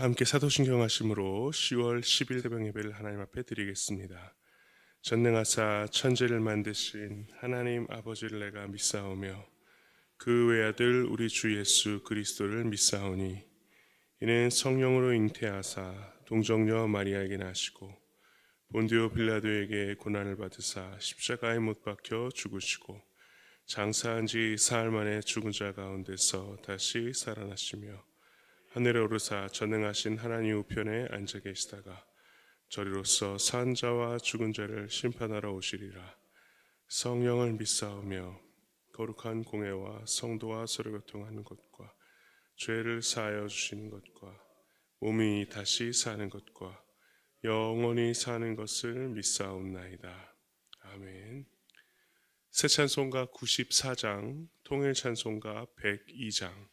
함께 사도신경 하심으로 10월 10일 새벽 예배를 하나님 앞에 드리겠습니다. 전능하사 천지를 만드신 하나님 아버지를 내가 믿사오며 그 외아들 우리 주 예수 그리스도를 믿사오니 이는 성령으로 잉태하사 동정녀 마리아에게 나시고 본디오 빌라도에게 고난을 받으사 십자가에 못 박혀 죽으시고 장사한 지 사흘 만에 죽은 자 가운데서 다시 살아나시며 하늘에 오르사 전능하신 하나님 우편에 앉아 계시다가 저리로서 산 자와 죽은 자를 심판하러 오시리라. 성령을 믿사오며 거룩한 공회와 성도와 서로 교통하는 것과 죄를 사하여 주시는 것과 몸이 다시 사는 것과 영원히 사는 것을 믿사옵나이다. 아멘. 새 찬송가 94장, 통일 찬송가 102장,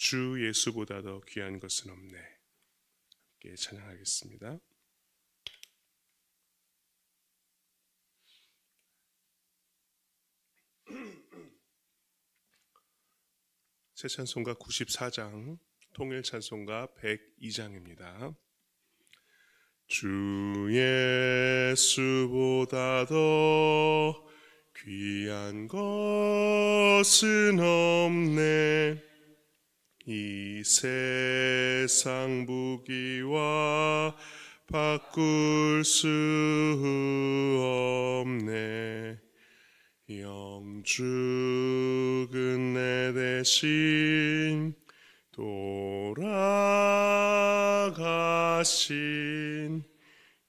주 예수보다 더 귀한 것은 없네. 함께 찬양하겠습니다. 새 찬송가 94장, 통일 찬송가 102장입니다. 주 예수보다 더 귀한 것은 없네. 이 세상 부귀와 바꿀 수 없네. 영주 끝내 대신 돌아가신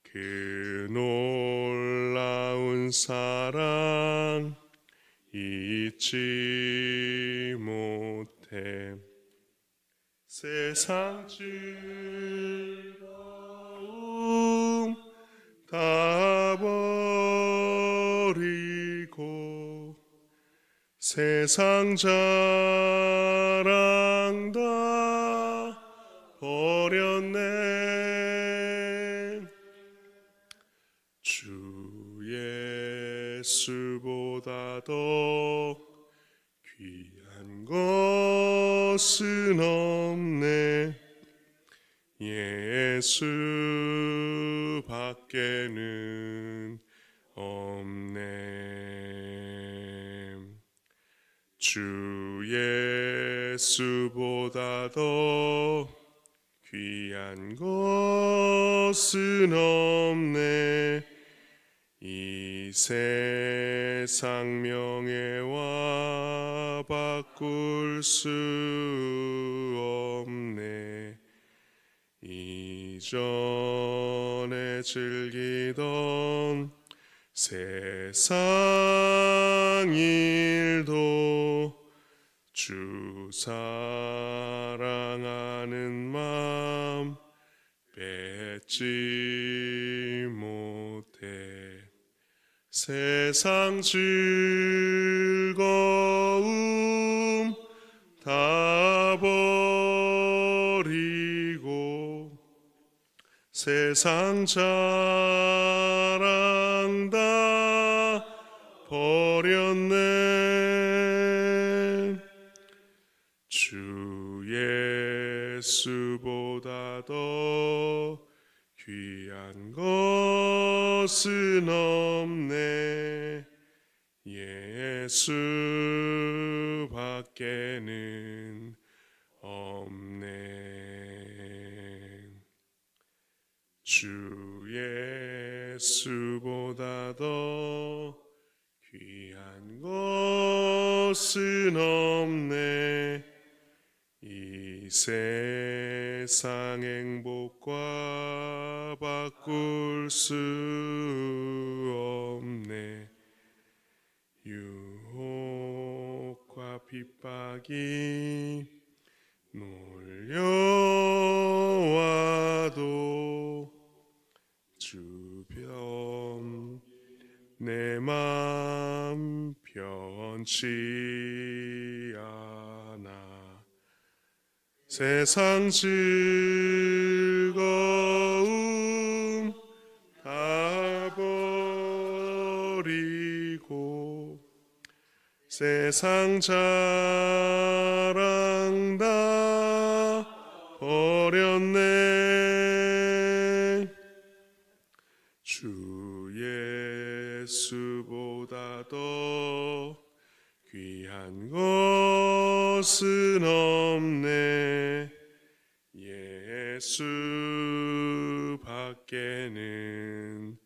그 놀라운 사랑 잊지 못해. 세상 즐거움 다 버리고 세상 자랑 다 버렸네. 주 예수보다 더 귀한 것은 없네. 예수 밖에는 없네. 주 예수보다 더 귀한 것은 없네. 이 세상 명예와 바꿀 수 없네. 이전에 즐기던 세상 일도 주 사랑하는 마음 뺏지 못해. 세상 즐거움 다 버리고 세상 자랑 다 버렸네. 주 예수보다 더 귀한 것은 없네. 예수 밖에는 없네. 주 예수보다 더 귀한 것은 없네. 이 세상 행복과 바꿀 수 없네. 유혹과 핍박이 몰려와도 주변 내 맘 변치 않아. 세상 즐거움 다 버리고 세상 자랑 다 버려 하셨네. 주 예수보다 더 귀한 것은 없네. 예수 밖에는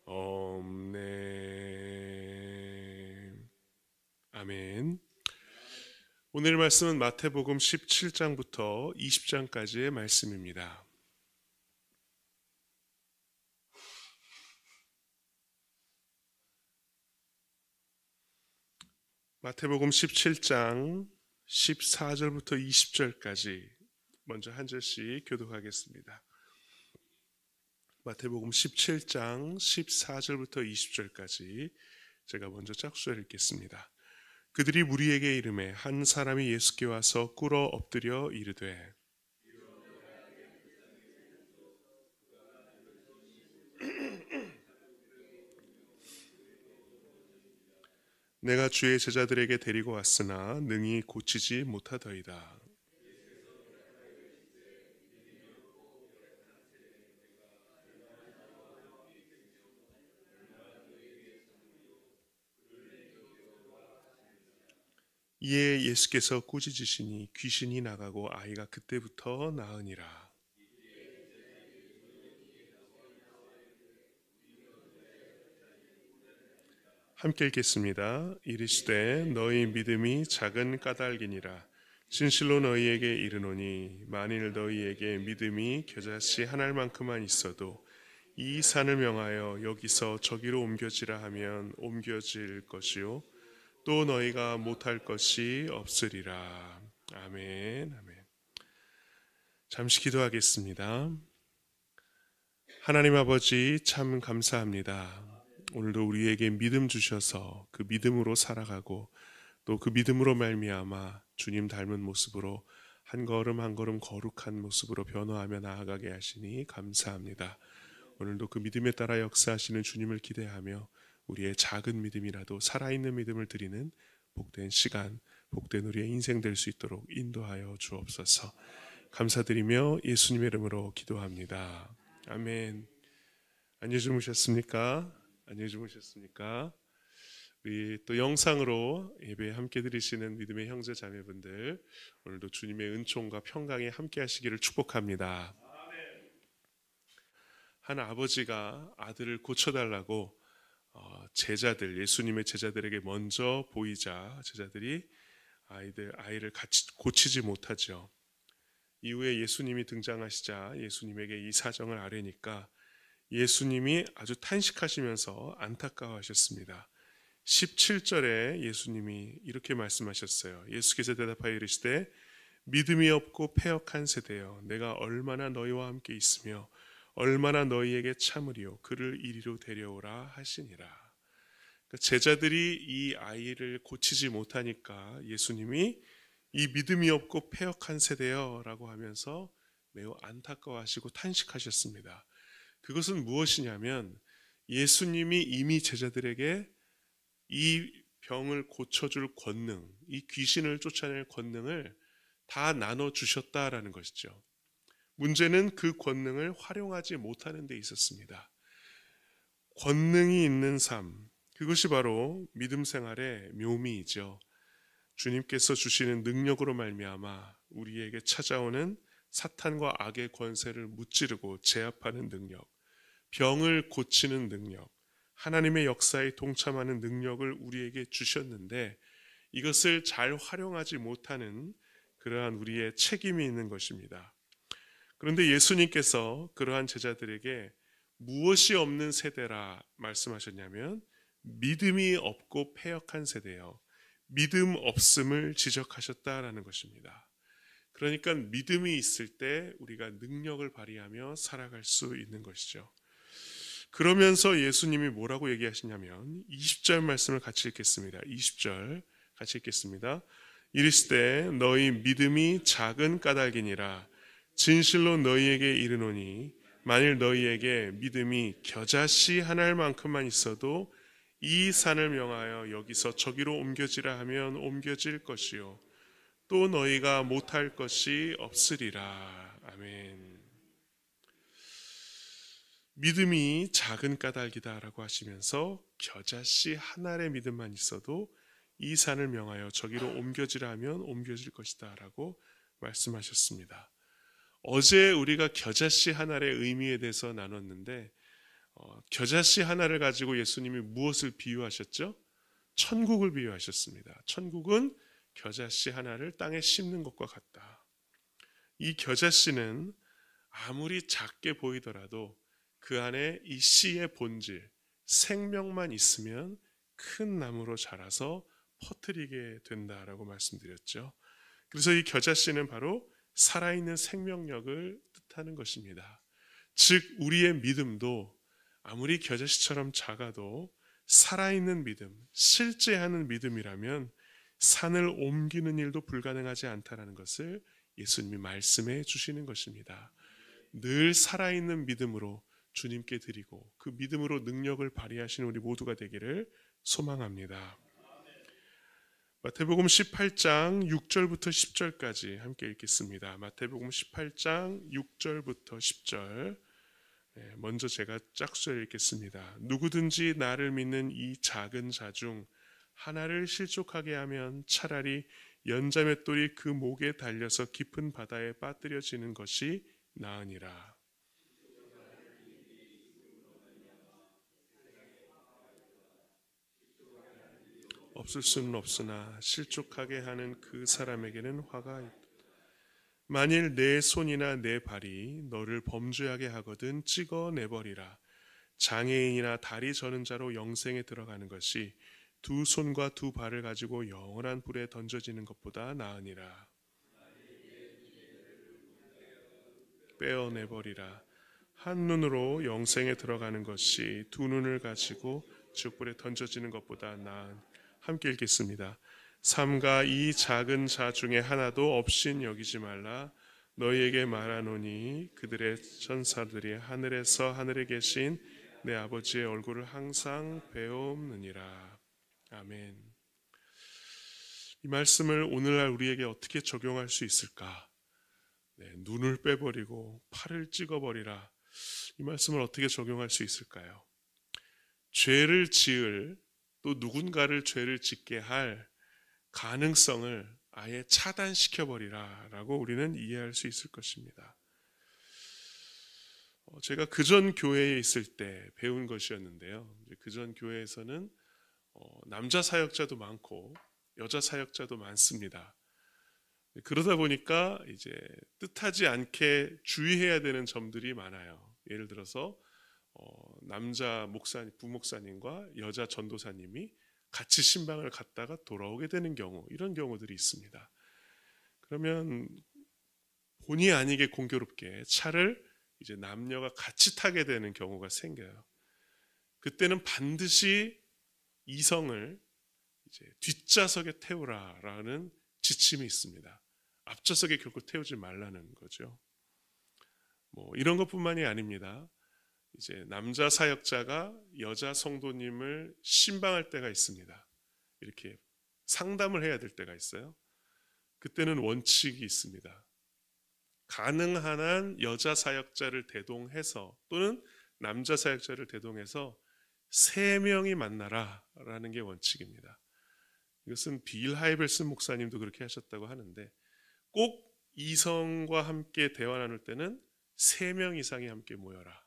없네. 아멘. 오늘 말씀은 마태복음 17장부터 20장까지의 말씀입니다. 마태복음 17장 14절부터 20절까지 먼저 한 절씩 교독하겠습니다. 마태복음 17장 14절부터 20절까지 제가 먼저 짝수를 읽겠습니다. 그들이 무리에게 이르매 한 사람이 예수께 와서 꿇어 엎드려 이르되 내가 주의 제자들에게 데리고 왔으나 능히 고치지 못하더이다. 이에 예수께서 꾸짖으시니 귀신이 나가고 아이가 그때부터 나으니라. 함께 읽겠습니다. 이르시되 너희 믿음이 작은 까닭이니라. 진실로 너희에게 이르노니 만일 너희에게 믿음이 겨자씨 한 알만큼만 있어도 이 산을 명하여 여기서 저기로 옮겨지라 하면 옮겨질 것이요 또 너희가 못할 것이 없으리라. 아멘. 아멘. 잠시 기도하겠습니다. 하나님 아버지 참 감사합니다. 오늘도 우리에게 믿음 주셔서 그 믿음으로 살아가고 또 그 믿음으로 말미암아 주님 닮은 모습으로 한 걸음 한 걸음 거룩한 모습으로 변화하며 나아가게 하시니 감사합니다. 오늘도 그 믿음에 따라 역사하시는 주님을 기대하며 우리의 작은 믿음이라도 살아있는 믿음을 드리는 복된 시간, 복된 우리의 인생 될 수 있도록 인도하여 주옵소서. 감사드리며 예수님의 이름으로 기도합니다. 아멘. 안녕히 주무셨습니까? 안녕히 주무셨습니까? 우리 또 영상으로 예배 함께 드리시는 믿음의 형제 자매분들 오늘도 주님의 은총과 평강에 함께 하시기를 축복합니다. 한 아버지가 아들을 고쳐달라고 제자들, 예수님의 제자들에게 먼저 보이자 제자들이 아이를 같이 고치지 못하죠. 이후에 예수님이 등장하시자 예수님에게 이 사정을 아뢰니까 예수님이 아주 탄식하시면서 안타까워하셨습니다. 17절에 예수님이 이렇게 말씀하셨어요. 예수께서 대답하여 이르시되 믿음이 없고 패역한 세대여 내가 얼마나 너희와 함께 있으며 얼마나 너희에게 참으리요 그를 이리로 데려오라 하시니라. 그러니까 제자들이 이 아이를 고치지 못하니까 예수님이 이 믿음이 없고 패역한 세대여 라고 하면서 매우 안타까워하시고 탄식하셨습니다. 그것은 무엇이냐면 예수님이 이미 제자들에게 이 병을 고쳐줄 권능, 이 귀신을 쫓아낼 권능을 다 나눠주셨다라는 것이죠. 문제는 그 권능을 활용하지 못하는 데 있었습니다. 권능이 있는 삶, 그것이 바로 믿음 생활의 묘미이죠. 주님께서 주시는 능력으로 말미암아 우리에게 찾아오는 사탄과 악의 권세를 무찌르고 제압하는 능력, 병을 고치는 능력, 하나님의 역사에 동참하는 능력을 우리에게 주셨는데 이것을 잘 활용하지 못하는 그러한 우리의 책임이 있는 것입니다. 그런데 예수님께서 그러한 제자들에게 무엇이 없는 세대라 말씀하셨냐면 믿음이 없고 패역한 세대요. 믿음 없음을 지적하셨다라는 것입니다. 그러니까 믿음이 있을 때 우리가 능력을 발휘하며 살아갈 수 있는 것이죠. 그러면서 예수님이 뭐라고 얘기하시냐면 20절 말씀을 같이 읽겠습니다. 20절 같이 읽겠습니다. 이르시되 너희 믿음이 작은 까닭이니라. 진실로 너희에게 이르노니 만일 너희에게 믿음이 겨자씨 한 알만큼만 있어도 이 산을 명하여 여기서 저기로 옮겨지라 하면 옮겨질 것이요 또 너희가 못할 것이 없으리라. 아멘. 믿음이 작은 까닭이다라고 하시면서 겨자씨 한 알의 믿음만 있어도 이 산을 명하여 저기로 옮겨지라 하면 옮겨질 것이다 라고 말씀하셨습니다. 어제 우리가 겨자씨 한 알의 의미에 대해서 나눴는데 겨자씨 하나를 가지고 예수님이 무엇을 비유하셨죠? 천국을 비유하셨습니다. 천국은 겨자씨 하나를 땅에 심는 것과 같다. 이 겨자씨는 아무리 작게 보이더라도 그 안에 이 씨의 본질, 생명만 있으면 큰 나무로 자라서 퍼뜨리게 된다라고 말씀드렸죠. 그래서 이 겨자씨는 바로 살아있는 생명력을 뜻하는 것입니다. 즉 우리의 믿음도 아무리 겨자씨처럼 작아도 살아있는 믿음, 실제하는 믿음이라면 산을 옮기는 일도 불가능하지 않다라는 것을 예수님이 말씀해 주시는 것입니다. 늘 살아있는 믿음으로 주님께 드리고 그 믿음으로 능력을 발휘하시는 우리 모두가 되기를 소망합니다. 마태복음 18장 6절부터 10절까지 함께 읽겠습니다. 마태복음 18장 6절부터 10절. 먼저 제가 짝수를 읽겠습니다. 누구든지 나를 믿는 이 작은 자 중 하나를 실족하게 하면 차라리 연자맷돌이 그 목에 달려서 깊은 바다에 빠뜨려지는 것이 나으니라. 없을 수는 없으나 실족하게 하는 그 사람에게는 화가 있다. 만일 내 손이나 내 발이 너를 범죄하게 하거든 찍어내버리라. 장애인이나 다리 저는 자로 영생에 들어가는 것이 두 손과 두 발을 가지고 영원한 불에 던져지는 것보다 나으니라. 빼어내버리라. 한 눈으로 영생에 들어가는 것이 두 눈을 가지고 지옥불에 던져지는 것보다 나은. 함께 읽겠습니다. 삼가 이 작은 자 중에 하나도 없인 여기지 말라. 너희에게 말하노니 그들의 천사들이 하늘에서 하늘에 계신 내 아버지의 얼굴을 항상 배움느니라. 아멘. 이 말씀을 오늘날 우리에게 어떻게 적용할 수 있을까? 눈을 빼버리고 팔을 찍어버리라. 이 말씀을 어떻게 적용할 수 있을까요? 죄를 지을 또 누군가를 죄를 짓게 할 가능성을 아예 차단시켜버리라 라고 우리는 이해할 수 있을 것입니다. 제가 그전 교회에 있을 때 배운 것이었는데요. 그전 교회에서는 남자 사역자도 많고 여자 사역자도 많습니다. 그러다 보니까 이제 뜻하지 않게 주의해야 되는 점들이 많아요. 예를 들어서 남자 목사님, 부목사님과 여자 전도사님이 같이 신방을 갔다가 돌아오게 되는 경우, 이런 경우들이 있습니다. 그러면 본의 아니게 공교롭게 차를 이제 남녀가 같이 타게 되는 경우가 생겨요. 그때는 반드시 이성을 이제 뒷좌석에 태우라라는 지침이 있습니다. 앞좌석에 결코 태우지 말라는 거죠. 이런 것뿐만이 아닙니다. 이제 남자 사역자가 여자 성도님을 신방할 때가 있습니다. 이렇게 상담을 해야 될 때가 있어요. 그때는 원칙이 있습니다. 가능한 한 여자 사역자를 대동해서 또는 남자 사역자를 대동해서 3명이 만나라라는 게 원칙입니다. 이것은 빌 하이벨슨 목사님도 그렇게 하셨다고 하는데 꼭 이성과 함께 대화 나눌 때는 3명 이상이 함께 모여라.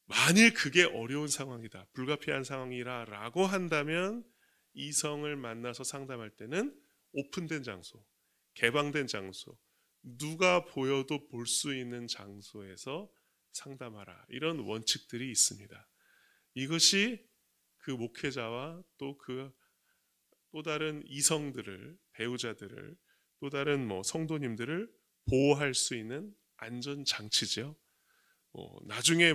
만일 그게 어려운 상황이다, 불가피한 상황이라 라고 한다면 이성을 만나서 상담할 때는 오픈된 장소, 개방된 장소, 누가 보여도 볼 수 있는 장소에서 상담하라. 이런 원칙들이 있습니다. 이것이 그 목회자와 또 다른 이성들을, 배우자들을, 또 다른 성도님들을 보호할 수 있는 안전장치죠. 나중에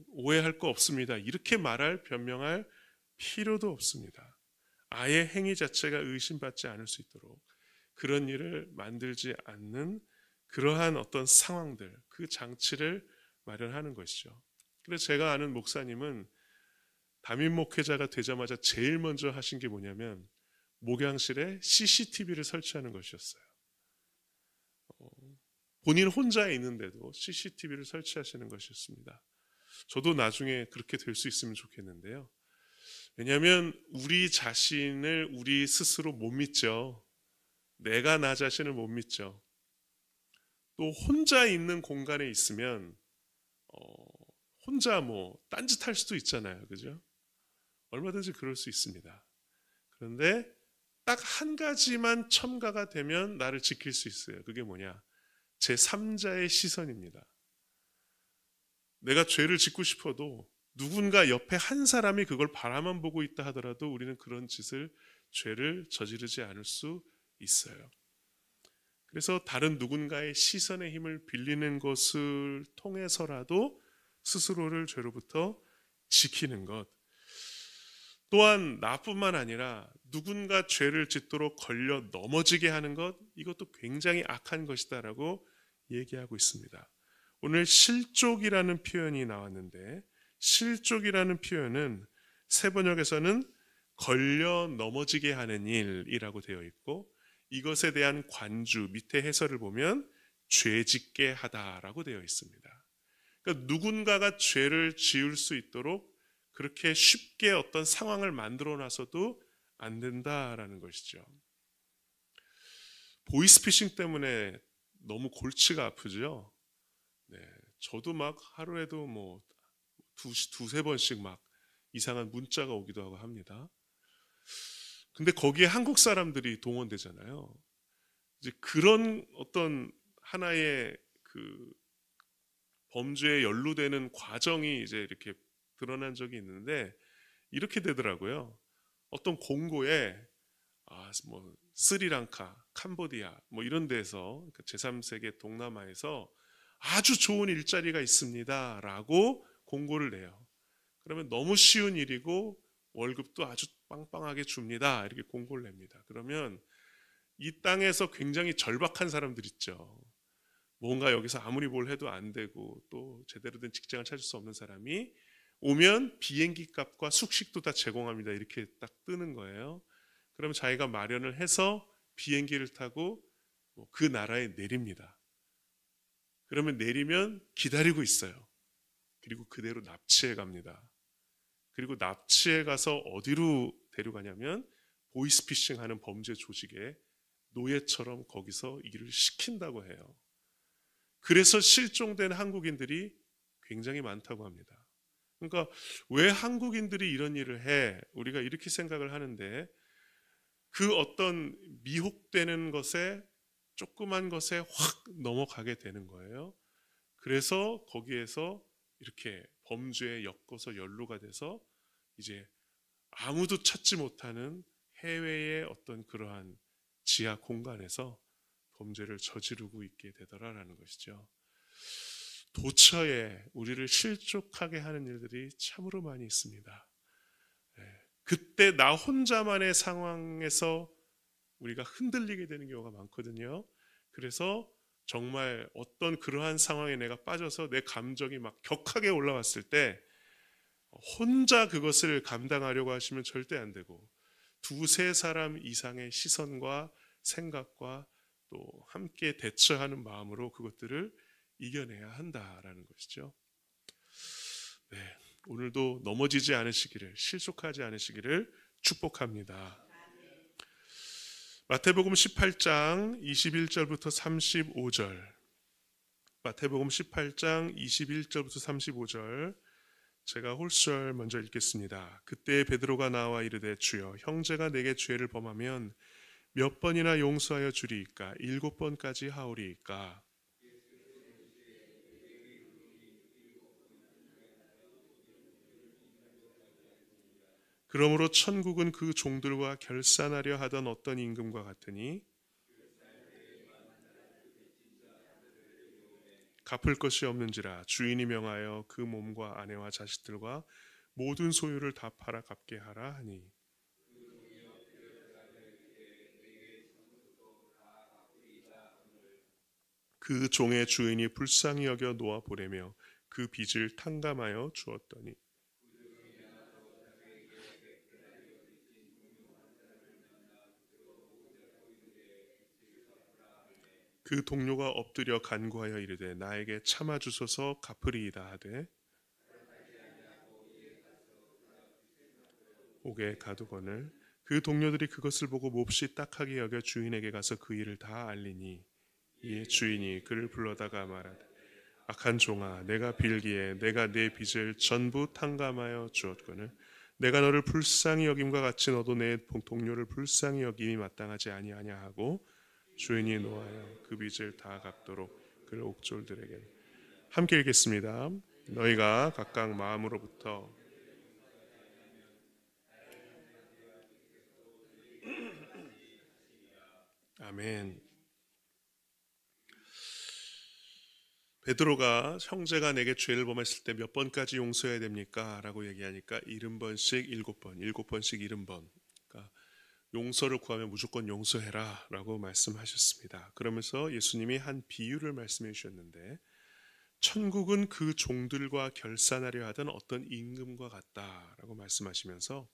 오해할 거 없습니다, 이렇게 말할, 변명할 필요도 없습니다. 아예 행위 자체가 의심받지 않을 수 있도록 그런 일을 만들지 않는 그러한 어떤 상황들, 그 장치를 마련하는 것이죠. 그래서 제가 아는 목사님은 담임 목회자가 되자마자 제일 먼저 하신 게 뭐냐면 목양실에 CCTV를 설치하는 것이었어요. 본인 혼자 있는데도 CCTV를 설치하시는 것이었습니다. 저도 나중에 그렇게 될 수 있으면 좋겠는데요. 왜냐하면 우리 자신을 우리 스스로 못 믿죠. 내가 나 자신을 못 믿죠. 또 혼자 있는 공간에 있으면 혼자 뭐 딴짓할 수도 있잖아요. 그죠? 얼마든지 그럴 수 있습니다. 그런데 딱 한 가지만 첨가가 되면 나를 지킬 수 있어요. 그게 뭐냐? 제3자의 시선입니다. 내가 죄를 짓고 싶어도 누군가 옆에 한 사람이 그걸 바라만 보고 있다 하더라도 우리는 그런 죄를 저지르지 않을 수 있어요. 그래서 다른 누군가의 시선의 힘을 빌리는 것을 통해서라도 스스로를 죄로부터 지키는 것, 또한 나뿐만 아니라 누군가 죄를 짓도록 걸려 넘어지게 하는 것, 이것도 굉장히 악한 것이다라고 얘기하고 있습니다. 오늘 실족이라는 표현이 나왔는데, 실족이라는 표현은 새 번역에서는 걸려 넘어지게 하는 일이라고 되어 있고, 이것에 대한 관주 밑에 해설을 보면 죄짓게 하다라고 되어 있습니다. 그러니까 누군가가 죄를 지을 수 있도록 그렇게 쉽게 어떤 상황을 만들어 놔서도 안 된다라는 것이죠. 보이스피싱 때문에 너무 골치가 아프죠. 네, 저도 막 하루에도 뭐 두세 번씩 막 이상한 문자가 오기도 하고 합니다. 근데 거기에 한국 사람들이 동원되잖아요. 이제 그런 어떤 하나의 그 범죄에 연루되는 과정이 이제 이렇게 드러난 적이 있는데 이렇게 되더라고요. 어떤 공고에 뭐 스리랑카, 캄보디아 뭐 이런 데서 제3세계 동남아에서 아주 좋은 일자리가 있습니다라고 공고를 내요. 그러면 너무 쉬운 일이고 월급도 아주 빵빵하게 줍니다. 이렇게 공고를 냅니다. 그러면 이 땅에서 굉장히 절박한 사람들 있죠. 뭔가 여기서 아무리 뭘 해도 안 되고 또 제대로 된 직장을 찾을 수 없는 사람이 오면 비행기 값과 숙식도 다 제공합니다. 이렇게 딱 뜨는 거예요. 그러면 자기가 마련을 해서 비행기를 타고 그 나라에 내립니다. 그러면 내리면 기다리고 있어요. 그리고 그대로 납치해 갑니다. 그리고 납치해 가서 어디로 데려가냐면 보이스피싱 하는 범죄 조직에 노예처럼 거기서 일을 시킨다고 해요. 그래서 실종된 한국인들이 굉장히 많다고 합니다. 그러니까 왜 한국인들이 이런 일을 해? 우리가 이렇게 생각을 하는데 그 어떤 미혹되는 것에 조그만 것에 확 넘어가게 되는 거예요. 그래서 거기에서 이렇게 범죄에 엮어서 연루가 돼서 이제 아무도 찾지 못하는 해외의 어떤 그러한 지하 공간에서 범죄를 저지르고 있게 되더라라는 것이죠. 도처에 우리를 실족하게 하는 일들이 참으로 많이 있습니다. 그때 나 혼자만의 상황에서 우리가 흔들리게 되는 경우가 많거든요. 그래서 정말 어떤 그러한 상황에 내가 빠져서 내 감정이 막 격하게 올라왔을 때 혼자 그것을 감당하려고 하시면 절대 안 되고 두세 사람 이상의 시선과 생각과 또 함께 대처하는 마음으로 그것들을 이겨내야 한다라는 것이죠. 네, 오늘도 넘어지지 않으시기를, 실족하지 않으시기를 축복합니다. 마태복음 18장 21절부터 35절, 마태복음 18장 21절부터 35절, 제가 홀수절 먼저 읽겠습니다. 그때 베드로가 나와 이르되 주여, 형제가 내게 죄를 범하면 몇 번이나 용서하여 주리이까? 7번까지 하오리이까? 그러므로 천국은 그 종들과 결산하려 하던 어떤 임금과 같으니 갚을 것이 없는지라 주인이 명하여 그 몸과 아내와 자식들과 모든 소유를 다 팔아 갚게 하라 하니, 그 종의 주인이 불쌍히 여겨 놓아 보내며 그 빚을 탕감하여 주었더니 그 동료가 엎드려 간구하여 이르되 나에게 참아 주소서 갚으리이다 하되, 옥에 가두거늘 그 동료들이 그것을 보고 몹시 딱하게 여겨 주인에게 가서 그 일을 다 알리니 이에 주인이 그를 불러다가 말하되 악한 종아 내가 빌기에 내가 내 빚을 전부 탕감하여 주었거늘 내가 너를 불쌍히 여김과 같이 너도 내 동료를 불쌍히 여김이 마땅하지 아니하냐 하고 주인이 노하여 그 빚을 다 갚도록 그를 옥졸들에게 함께 읽겠습니다. 너희가 각각 마음으로부터 아멘. 베드로가 형제가 내게 죄를 범했을 때 몇 번까지 용서해야 됩니까? 라고 얘기하니까 70번씩 7번, 7번씩 70번. 그러니까 용서를 구하면 무조건 용서해라 라고 말씀하셨습니다. 그러면서 예수님이 한 비유를 말씀해 주셨는데 천국은 그 종들과 결산하려 하던 어떤 임금과 같다라고 말씀하시면서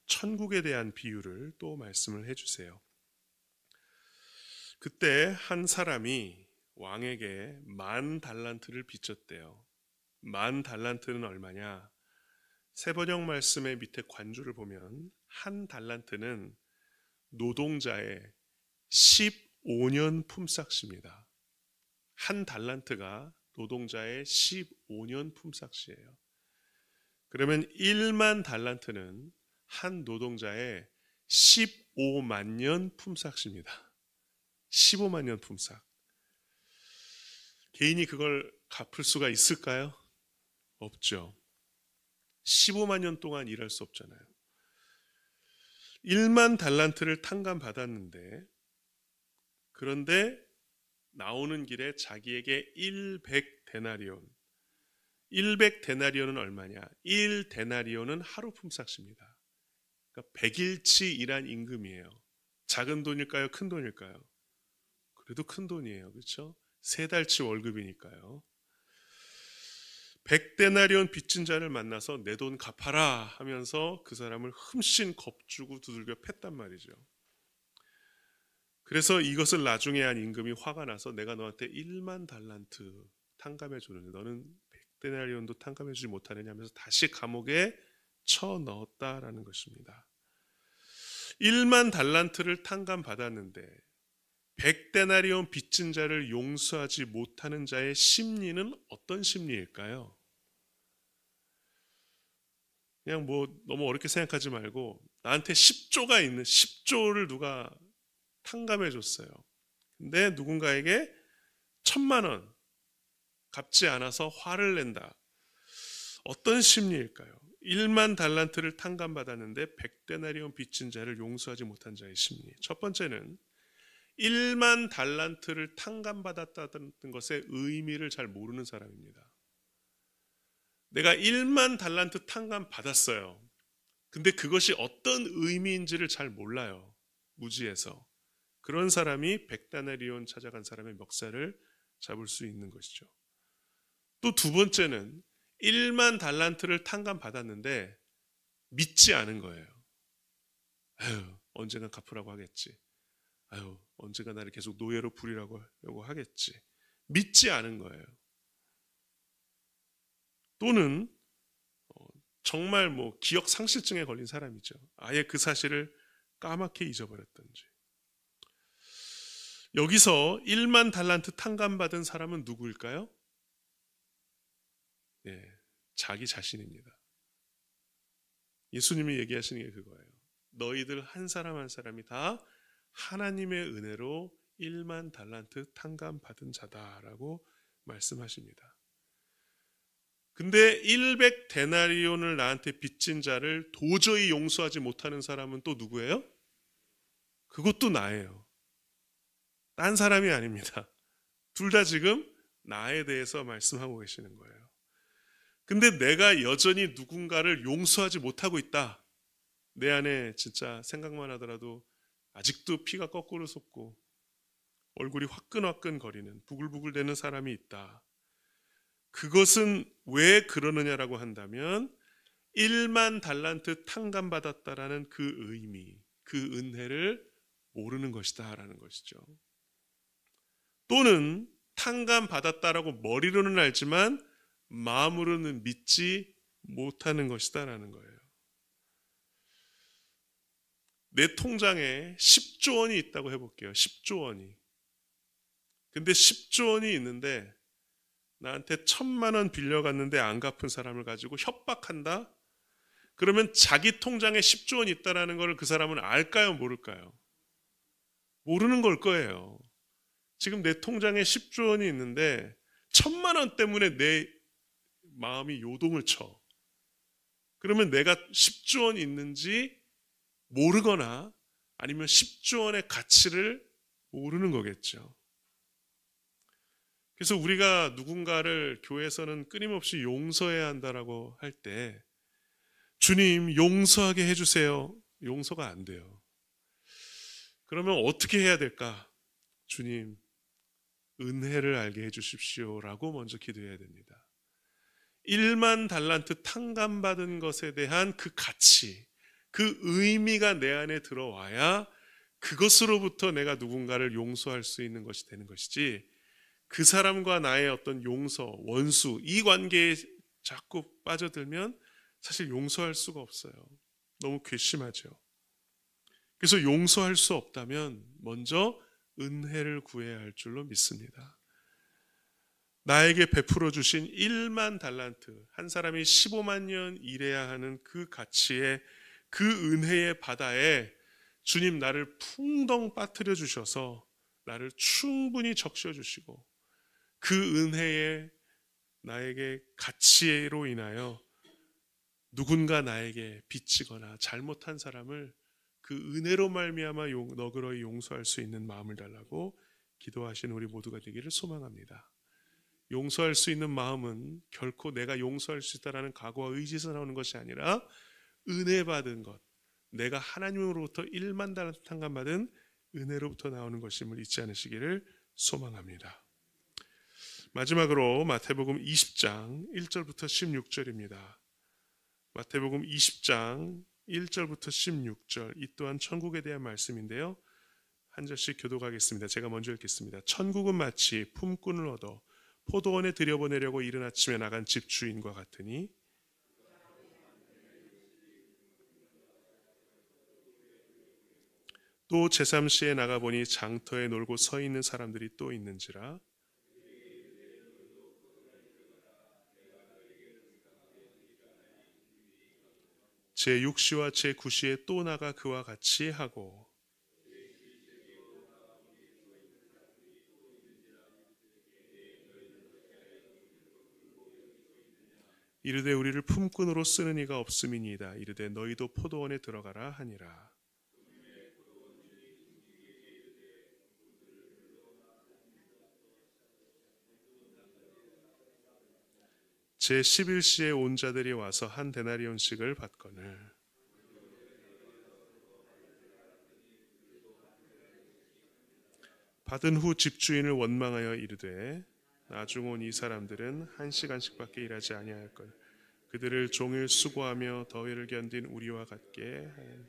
천국에 대한 비유를 또 말씀을 해주세요. 그때 한 사람이 왕에게 10,000달란트를 빚졌대요. 10,000달란트는 얼마냐? 세번역 말씀의 밑에 관주를 보면 한 달란트는 노동자의 15년 품삯입니다. 한 달란트가 노동자의 15년 품삯이에요. 그러면 1만 달란트는 한 노동자의 15만 년 품삯입니다. 15만 년 품삯. 개인이 그걸 갚을 수가 있을까요? 없죠. 15만 년 동안 일할 수 없잖아요. 1만 달란트를 탕감받았는데 그런데 나오는 길에 자기에게 100데나리온 100데나리온은 얼마냐? 1데나리온은 하루 품삯입니다. 그러니까 100일치 일한 임금이에요. 작은 돈일까요? 큰 돈일까요? 그래도 큰 돈이에요. 그렇죠? 3달치 월급이니까요. 100데나리온 빚진 자를 만나서 내 돈 갚아라 하면서 그 사람을 흠씬 겁주고 두들겨 팼단 말이죠. 그래서 이것을 나중에 한 임금이 화가 나서 내가 너한테 1만 달란트 탕감해 주는데 너는 100데나리온도 탕감해 주지 못하느냐 하면서 다시 감옥에 쳐넣었다라는 것입니다. 1만 달란트를 탕감받았는데 100데나리온 빚진 자를 용서하지 못하는 자의 심리는 어떤 심리일까요? 그냥 뭐 너무 어렵게 생각하지 말고 나한테 10조가 있는 10조를 누가 탕감해 줬어요. 근데 누군가에게 1,000만 원 갚지 않아서 화를 낸다. 어떤 심리일까요? 1만 달란트를 탕감받았는데 100데나리온 빚진 자를 용서하지 못한 자의 심리. 첫 번째는 1만 달란트를 탕감받았다는 것의 의미를 잘 모르는 사람입니다. 내가 1만 달란트 탕감받았어요. 근데 그것이 어떤 의미인지를 잘 몰라요. 무지해서. 그런 사람이 100데나리온 찾아간 사람의 멱살을 잡을 수 있는 것이죠. 또 두 번째는 1만 달란트를 탕감받았는데 믿지 않은 거예요. 아유, 언젠가 갚으라고 하겠지. 아유, 언젠가 나를 계속 노예로 부리라고 하겠지. 믿지 않은 거예요. 또는 정말 뭐 기억 상실증에 걸린 사람이죠. 아예 그 사실을 까맣게 잊어버렸던지. 여기서 1만 달란트 탕감받은 사람은 누구일까요? 예, 자기 자신입니다. 예수님이 얘기하시는 게 그거예요. 너희들 한 사람 한 사람이 다 하나님의 은혜로 1만 달란트 탕감받은 자다라고 말씀하십니다. 근데 100데나리온을 나한테 빚진 자를 도저히 용서하지 못하는 사람은 또 누구예요? 그것도 나예요. 딴 사람이 아닙니다. 둘 다 지금 나에 대해서 말씀하고 계시는 거예요. 근데 내가 여전히 누군가를 용서하지 못하고 있다. 내 안에 진짜 생각만 하더라도 아직도 피가 거꾸로 솟고 얼굴이 화끈화끈 거리는 부글부글대는 사람이 있다. 그것은 왜 그러느냐라고 한다면 1만 달란트 탕감받았다라는 그 의미, 그 은혜를 모르는 것이다 라는 것이죠. 또는 탕감받았다라고 머리로는 알지만 마음으로는 믿지 못하는 것이다 라는 거예요. 내 통장에 10조 원이 있다고 해볼게요. 10조 원이. 근데 10조 원이 있는데 나한테 1,000만 원 빌려갔는데 안 갚은 사람을 가지고 협박한다? 그러면 자기 통장에 10조 원이 있다는 걸 그 사람은 알까요? 모를까요? 모르는 걸 거예요. 지금 내 통장에 10조 원이 있는데 1,000만 원 때문에 내 마음이 요동을 쳐. 그러면 내가 10조 원이 있는지 모르거나 아니면 10조 원의 가치를 모르는 거겠죠. 그래서 우리가 누군가를 교회에서는 끊임없이 용서해야 한다라고 할 때 주님 용서하게 해주세요. 용서가 안 돼요. 그러면 어떻게 해야 될까? 주님 은혜를 알게 해주십시오 라고 먼저 기도해야 됩니다. 1만 달란트 탕감받은 것에 대한 그 가치, 그 의미가 내 안에 들어와야 그것으로부터 내가 누군가를 용서할 수 있는 것이 되는 것이지, 그 사람과 나의 어떤 용서, 원수, 이 관계에 자꾸 빠져들면 사실 용서할 수가 없어요. 너무 괘씸하죠. 그래서 용서할 수 없다면 먼저 은혜를 구해야 할 줄로 믿습니다. 나에게 베풀어 주신 1만 달란트, 한 사람이 15만 년 일해야 하는 그 가치의 그 은혜의 바다에 주님 나를 풍덩 빠뜨려 주셔서 나를 충분히 적셔 주시고 그 은혜의 나에게 가치로 인하여 누군가 나에게 빚지거나 잘못한 사람을 그 은혜로 말미암아 너그러이 용서할 수 있는 마음을 달라고 기도하시는 우리 모두가 되기를 소망합니다. 용서할 수 있는 마음은 결코 내가 용서할 수 있다는 각오와 의지에서 나오는 것이 아니라 은혜 받은 것, 내가 하나님으로부터 1만 달란트 탕감받은 은혜로부터 나오는 것임을 잊지 않으시기를 소망합니다. 마지막으로 마태복음 20장 1절부터 16절입니다. 마태복음 20장 1절부터 16절, 이 또한 천국에 대한 말씀인데요. 한 절씩 교독하겠습니다. 제가 먼저 읽겠습니다. 천국은 마치 품꾼을 얻어 포도원에 들여보내려고 이른 아침에 나간 집주인과 같으니 또 제3시에 나가보니 장터에 놀고 서 있는 사람들이 또 있는지라. 제6시와 제9시에 또 나가 그와 같이 하고 이르되 우리를 품꾼으로 쓰는 이가 없음이니이다. 이르되 너희도 포도원에 들어가라 하니라. 제11시에 온 자들이 와서 한 데나리온씩을 받거늘 받은 후 집주인을 원망하여 이르되 나중 온 이 사람들은 1시간씩밖에 일하지 아니할 것, 그들을 종일 수고하며 더위를 견딘 우리와 같게 하였다.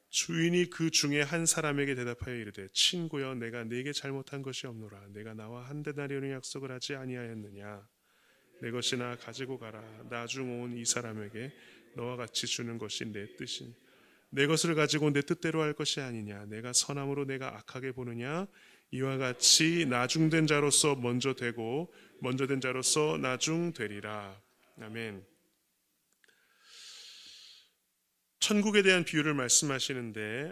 주인이 그 중에 한 사람에게 대답하여 이르되 친구여 내가 네게 잘못한 것이 없노라. 내가 나와 한 데나리온의 약속을 하지 아니하였느냐. 내 것이나 가지고 가라. 나중 온 이 사람에게 너와 같이 주는 것이 내 뜻이니 내 것을 가지고 내 뜻대로 할 것이 아니냐. 내가 선함으로 내가 악하게 보느냐. 이와 같이 나중된 자로서 먼저 되고 먼저 된 자로서 나중되리라. 아멘. 천국에 대한 비유를 말씀하시는데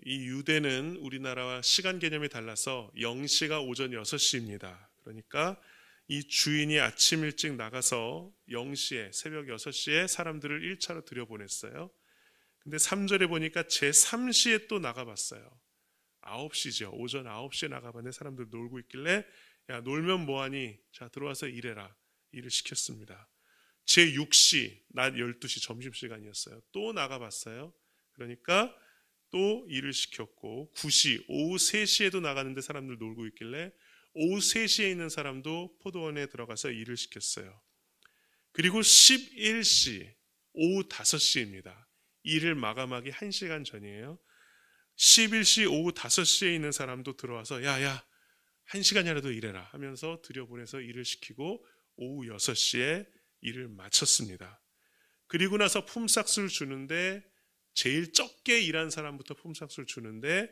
이 유대는 우리나라와 시간 개념이 달라서 0시가 오전 6시입니다. 그러니까 이 주인이 아침 일찍 나가서 0시에 새벽 6시에 사람들을 1차로 들여보냈어요. 근데 3절에 보니까 제3시에 또 나가봤어요. 9시죠. 오전 9시에 나가봤는데 사람들 놀고 있길래 야 놀면 뭐하니? 자 들어와서 일해라. 일을 시켰습니다. 제6시 낮 12시 점심시간이었어요. 또 나가봤어요. 그러니까 또 일을 시켰고 9시 오후 3시에도 나가는데 사람들 놀고 있길래 오후 3시에 있는 사람도 포도원에 들어가서 일을 시켰어요. 그리고 11시 오후 5시입니다. 일을 마감하기 1시간 전이에요. 11시 오후 5시에 있는 사람도 들어와서 야야 1시간이라도 일해라 하면서 들여보내서 일을 시키고 오후 6시에 일을 마쳤습니다. 그리고 나서 품삯을 주는데 제일 적게 일한 사람부터 품삯을 주는데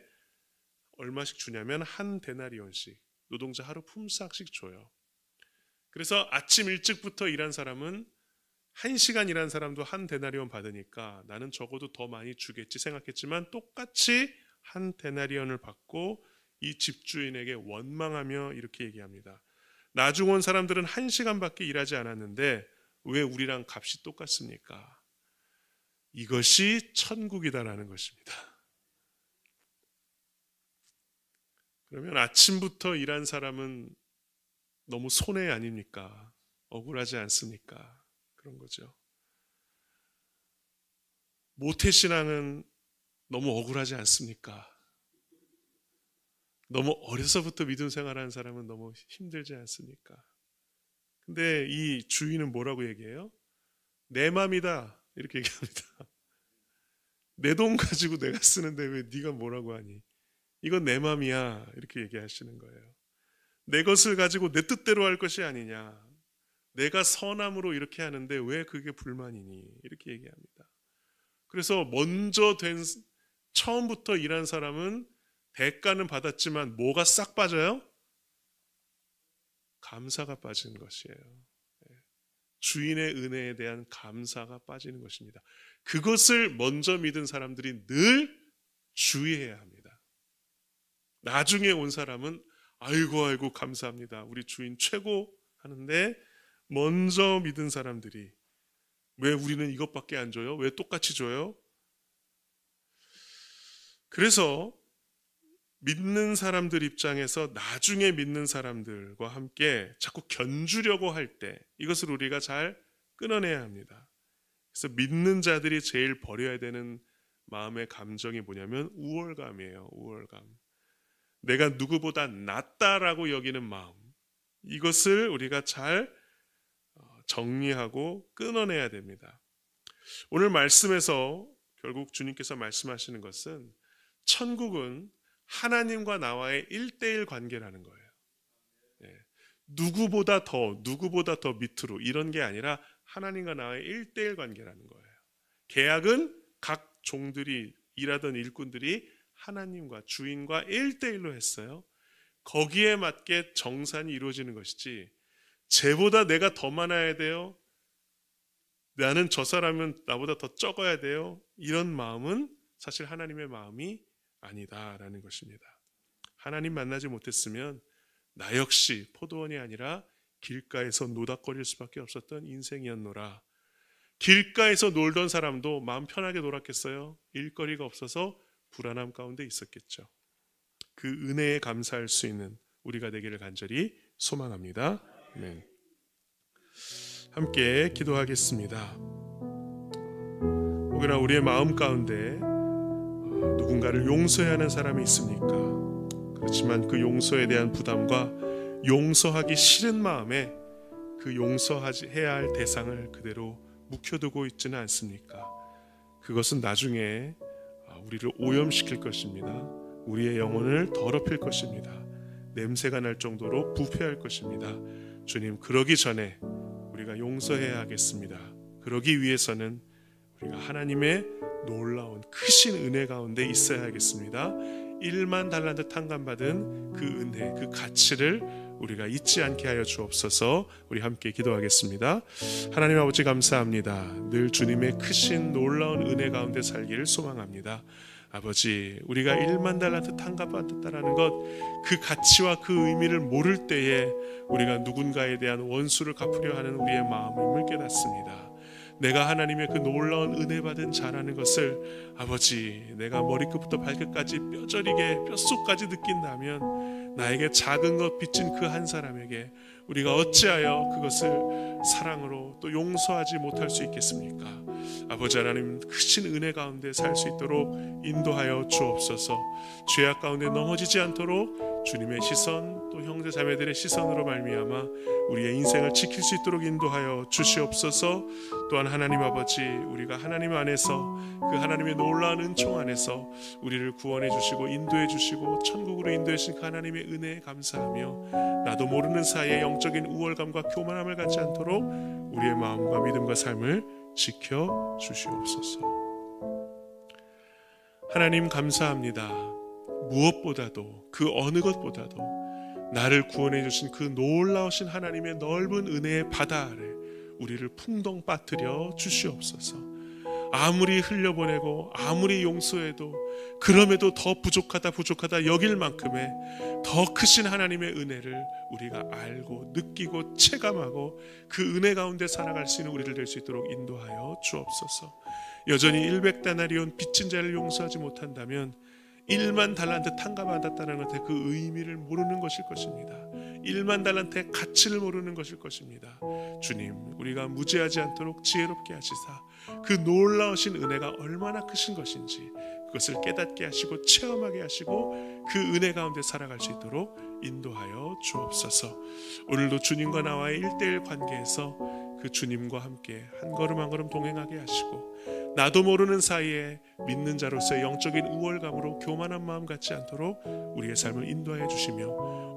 얼마씩 주냐면 한 데나리온씩, 노동자 하루 품삯씩 줘요. 그래서 아침 일찍부터 일한 사람은 1시간 일한 사람도 한 데나리온 받으니까 나는 적어도 더 많이 주겠지 생각했지만 똑같이 한 데나리온을 받고 이 집주인에게 원망하며 이렇게 얘기합니다. 나중 온 사람들은 1시간밖에 일하지 않았는데 왜 우리랑 값이 똑같습니까? 이것이 천국이다라는 것입니다. 그러면 아침부터 일한 사람은 너무 손해 아닙니까? 억울하지 않습니까? 그런 거죠. 모태신앙은 너무 억울하지 않습니까? 너무 어려서부터 믿음 생활하는 사람은 너무 힘들지 않습니까? 근데 이 주인은 뭐라고 얘기해요? 내 맘이다 이렇게 얘기합니다. 내 돈 가지고 내가 쓰는데 왜 네가 뭐라고 하니? 이건 내 맘이야 이렇게 얘기하시는 거예요. 내 것을 가지고 내 뜻대로 할 것이 아니냐. 내가 선함으로 이렇게 하는데 왜 그게 불만이니? 이렇게 얘기합니다. 그래서 처음부터 일한 사람은 대가는 받았지만 뭐가 싹 빠져요? 감사가 빠지는 것이에요. 주인의 은혜에 대한 감사가 빠지는 것입니다. 그것을 먼저 믿은 사람들이 늘 주의해야 합니다. 나중에 온 사람은 아이고 감사합니다. 우리 주인 최고 하는데 먼저 믿은 사람들이 왜 우리는 이것밖에 안 줘요? 왜 똑같이 줘요? 그래서 믿는 사람들 입장에서 나중에 믿는 사람들과 함께 자꾸 견주려고 할 때 이것을 우리가 잘 끊어내야 합니다. 그래서 믿는 자들이 제일 버려야 되는 마음의 감정이 뭐냐면 우월감이에요. 우월감. 내가 누구보다 낫다라고 여기는 마음. 이것을 우리가 잘 정리하고 끊어내야 됩니다. 오늘 말씀에서 결국 주님께서 말씀하시는 것은 천국은 하나님과 나와의 1:1 관계라는 거예요. 누구보다 더 밑으로 이런 게 아니라 하나님과 나와의 1:1 관계라는 거예요. 계약은 각 종들이 일하던 일꾼들이 하나님과 주인과 1:1로 했어요. 거기에 맞게 정산이 이루어지는 것이지 쟤보다 내가 더 많아야 돼요. 나는 저 사람은 나보다 더 적어야 돼요. 이런 마음은 사실 하나님의 마음이 아니다라는 것입니다. 하나님 만나지 못했으면 나 역시 포도원이 아니라 길가에서 노닥거릴 수밖에 없었던 인생이었노라. 길가에서 놀던 사람도 마음 편하게 놀았겠어요? 일거리가 없어서 불안함 가운데 있었겠죠. 그 은혜에 감사할 수 있는 우리가 되기를 간절히 소망합니다. 아멘. 함께 기도하겠습니다. 혹여나 우리의 마음 가운데 누군가를 용서해야 하는 사람이 있습니까? 그렇지만 그 용서에 대한 부담과 용서하기 싫은 마음에 그 용서해야 할 대상을 그대로 묵혀두고 있지는 않습니까? 그것은 나중에 우리를 오염시킬 것입니다. 우리의 영혼을 더럽힐 것입니다. 냄새가 날 정도로 부패할 것입니다. 주님, 그러기 전에 우리가 용서해야 하겠습니다. 그러기 위해서는 우리가 하나님의 놀라운 크신 은혜 가운데 있어야 하겠습니다. 1만 달란트 탕감받은 그 은혜, 그 가치를 우리가 잊지 않게 하여 주옵소서. 우리 함께 기도하겠습니다. 하나님 아버지 감사합니다. 늘 주님의 크신 놀라운 은혜 가운데 살기를 소망합니다. 아버지, 우리가 1만 달란트 탕감받았다라는 것, 그 가치와 그 의미를 모를 때에 우리가 누군가에 대한 원수를 갚으려 하는 우리의 마음을 깨닫습니다. 내가 하나님의 그 놀라운 은혜 받은 자라는 것을 아버지, 내가 머리끝부터 발끝까지 뼈저리게 뼛속까지 느낀다면 나에게 작은 것 빚진 그 한 사람에게 우리가 어찌하여 그것을 사랑으로 또 용서하지 못할 수 있겠습니까? 아버지 하나님, 크신 은혜 가운데 살 수 있도록 인도하여 주옵소서. 죄악 가운데 넘어지지 않도록 주님의 시선, 또 형제 자매들의 시선으로 말미암아 우리의 인생을 지킬 수 있도록 인도하여 주시옵소서. 또한 하나님 아버지, 우리가 하나님 안에서 그 하나님의 놀라운 은총 안에서 우리를 구원해 주시고 인도해 주시고 천국으로 인도해 주신 그 하나님의 은혜에 감사하며 나도 모르는 사이에 영적인 우월감과 교만함을 갖지 않도록 우리의 마음과 믿음과 삶을 지켜 주시옵소서. 하나님 감사합니다. 무엇보다도 그 어느 것보다도 나를 구원해 주신 그 놀라우신 하나님의 넓은 은혜의 바다 아래 우리를 풍덩 빠뜨려 주시옵소서. 아무리 흘려보내고 아무리 용서해도 그럼에도 더 부족하다 여길 만큼의 더 크신 하나님의 은혜를 우리가 알고 느끼고 체감하고 그 은혜 가운데 살아갈 수 있는 우리를 될 수 있도록 인도하여 주옵소서. 여전히 100데나리온 빚진 자를 용서하지 못한다면 1만 달란트 탕감받았다는 것에 그 의미를 모르는 것일 것입니다. 1만 달란트의 가치를 모르는 것일 것입니다. 주님, 우리가 무죄하지 않도록 지혜롭게 하시사 그 놀라우신 은혜가 얼마나 크신 것인지 그것을 깨닫게 하시고 체험하게 하시고 그 은혜 가운데 살아갈 수 있도록 인도하여 주옵소서. 오늘도 주님과 나와의 1:1 관계에서 그 주님과 함께 한 걸음 한 걸음 동행하게 하시고 나도 모르는 사이에 믿는 자로서의 영적인 우월감으로 교만한 마음 갖지 않도록 우리의 삶을 인도하여 주시며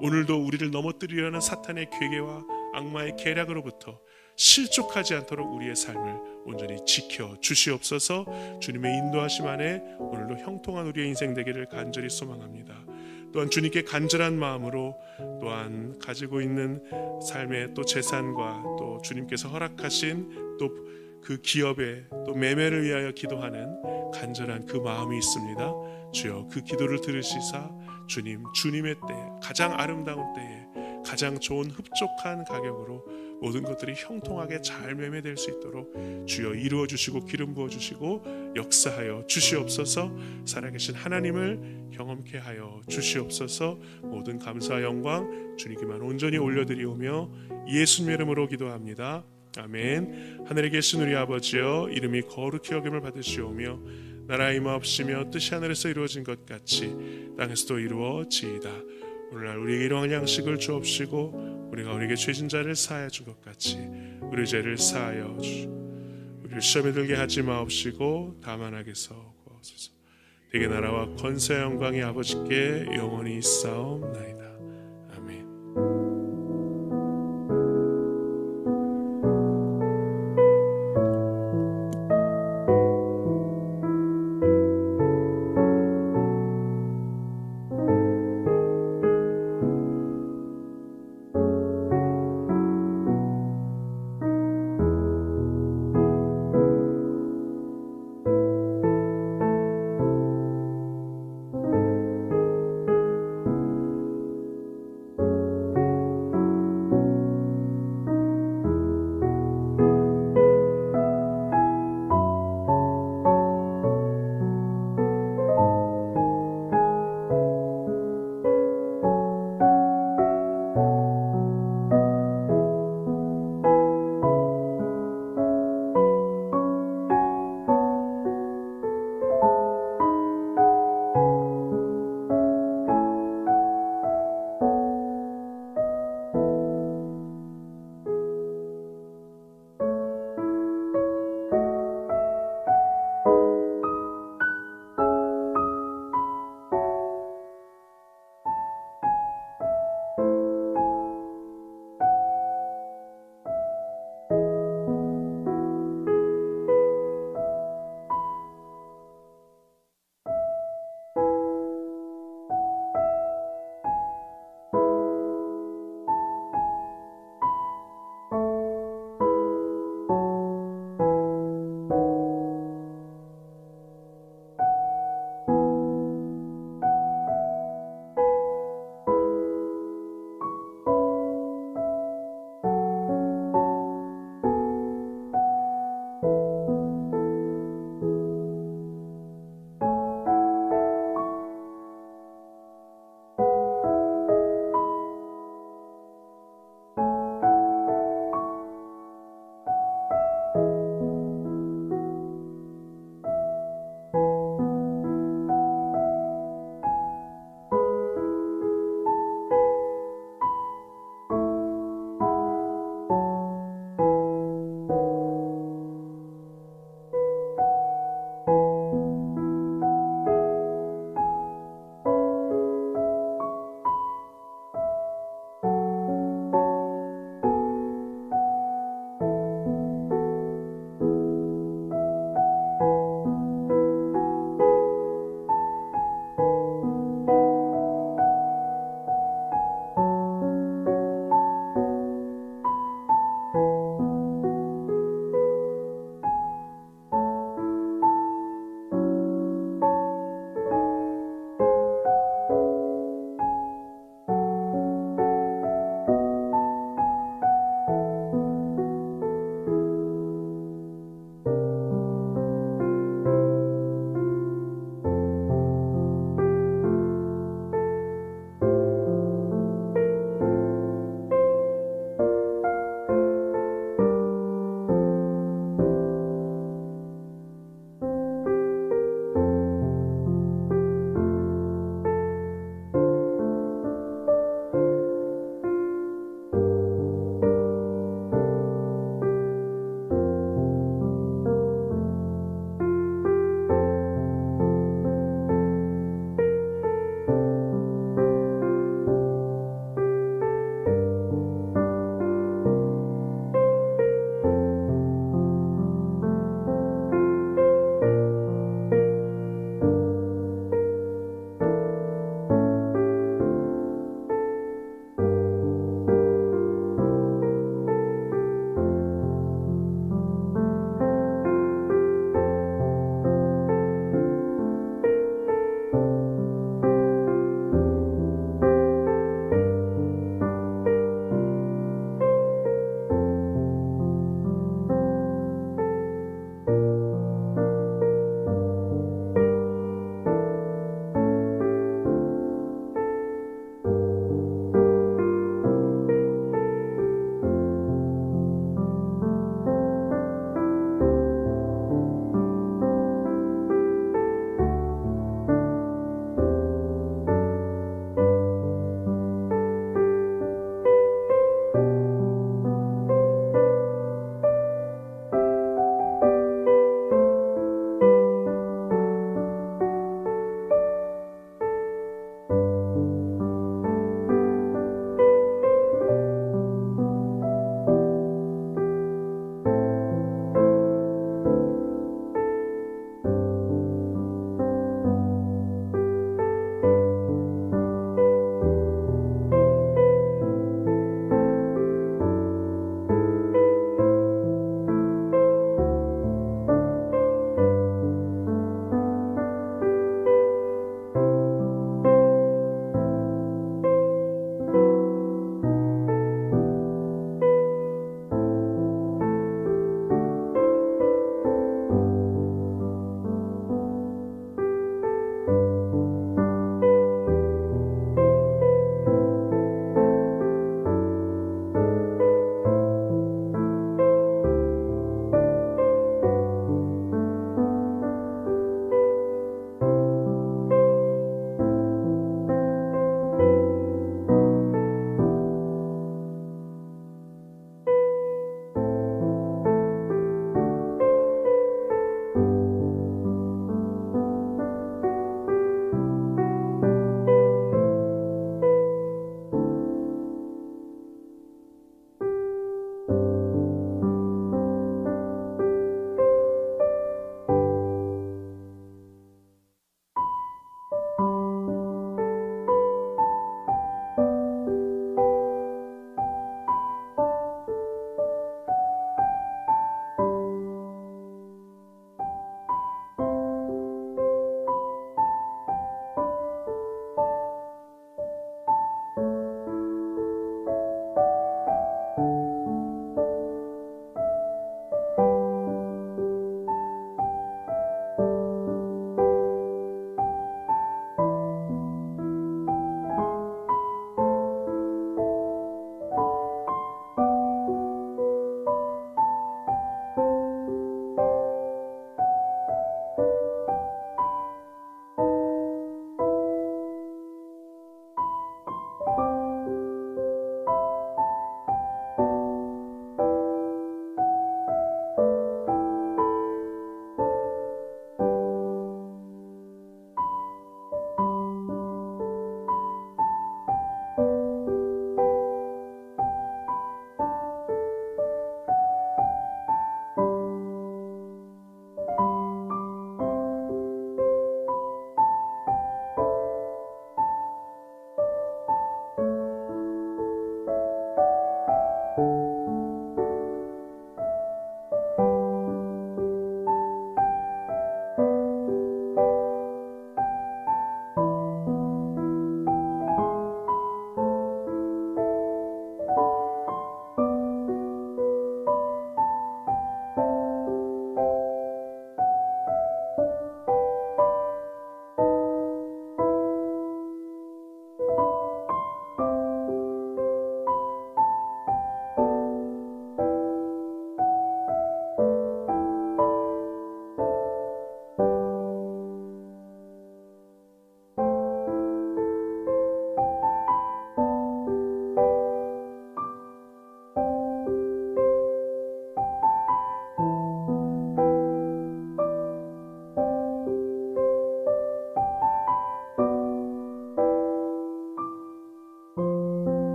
오늘도 우리를 넘어뜨리려는 사탄의 괴계와 악마의 계략으로부터 실족하지 않도록 우리의 삶을 온전히 지켜 주시옵소서. 주님의 인도하심 안에 오늘도 형통한 우리의 인생 되기를 간절히 소망합니다. 또한 주님께 간절한 마음으로 또한 가지고 있는 삶의 또 재산과 또 주님께서 허락하신 또 그 기업의 또 매매를 위하여 기도하는 간절한 그 마음이 있습니다. 주여 그 기도를 들으시사 주님의 때 가장 아름다운 때에 가장 좋은 흡족한 가격으로 모든 것들이 형통하게 잘 매매될 수 있도록 주여 이루어 주시고 기름 부어 주시고 역사하여 주시옵소서. 살아계신 하나님을 경험케 하여 주시옵소서. 모든 감사와 영광 주님께만 온전히 올려드리오며 예수님 이름으로 기도합니다. 아멘. 하늘에 계신 우리 아버지여, 이름이 거룩히 여김을 받으시오며 나라의 임하옵시며 뜻이 하늘에서 이루어진 것 같이 땅에서도 이루어지이다. 오늘날 우리에게 일용할 양식을 주옵시고 우리가 우리에게 죄진 자를 사하여 준 것 같이 우리 죄를 사하여 우리를 시험에 들게 하지 마옵시고 다만 악에서 구하옵소서. 대개 나라와 권세 영광이 아버지께 영원히 있사옵나이다.